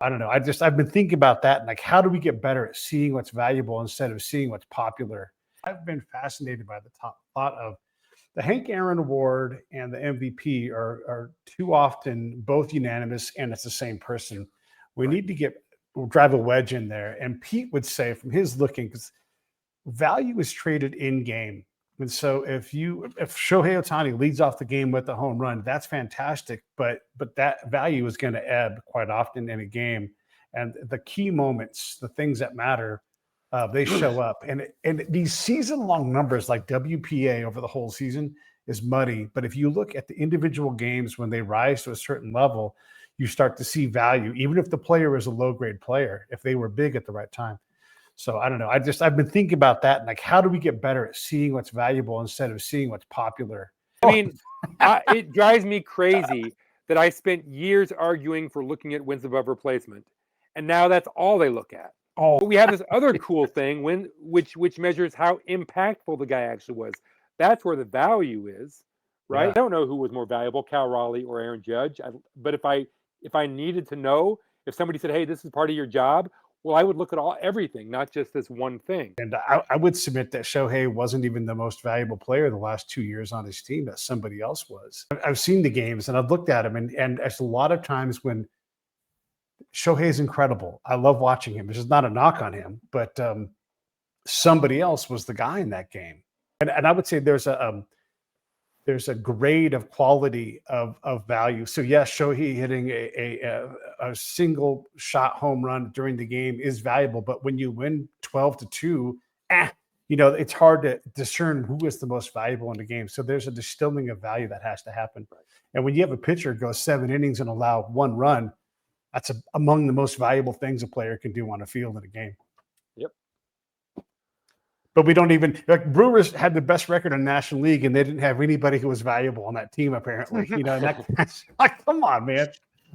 I don't know. I've been thinking about that and like, how do we get better at seeing what's valuable instead of seeing what's popular? I've been fascinated by the top thought of the Hank Aaron Award and the MVP are too often both unanimous and it's the same person. We Right. need to drive a wedge in there. And Pete would say from his looking, because value is traded in game. And so if Shohei Ohtani leads off the game with a home run, that's fantastic. But that value is going to ebb quite often in a game. And the key moments, the things that matter, they show up. And these season long numbers like WPA over the whole season is muddy. But if you look at the individual games when they rise to a certain level, you start to see value, even if the player is a low grade player, if they were big at the right time. So I don't know. I've been thinking about that and like, how do we get better at seeing what's valuable instead of seeing what's popular? I mean, it drives me crazy that I spent years arguing for looking at wins above replacement, and now that's all they look at. But we have this other cool thing which measures how impactful the guy actually was. That's where the value is, right? Yeah. I don't know who was more valuable, Cal Raleigh or Aaron Judge. But if I needed to know, if somebody said, "Hey, this is part of your job," well, I would look at everything, not just this one thing. And I would submit that Shohei wasn't even the most valuable player the last 2 years on his team, that somebody else was. I've seen the games and I've looked at him, and there's a lot of times when Shohei is incredible. I love watching him. This is not a knock on him, but somebody else was the guy in that game. And I would say there's a grade of quality of value. So yes, Shohei hitting a single shot home run during the game is valuable, but when you win 12-2, it's hard to discern who is the most valuable in the game. So there's a distilling of value that has to happen. Right. And when you have a pitcher go 7 innings and allow 1 run, that's among the most valuable things a player can do on a field in a game. Yep. But we don't even, like, Brewers had the best record in the National League and they didn't have anybody who was valuable on that team, apparently. And that's like, come on, man.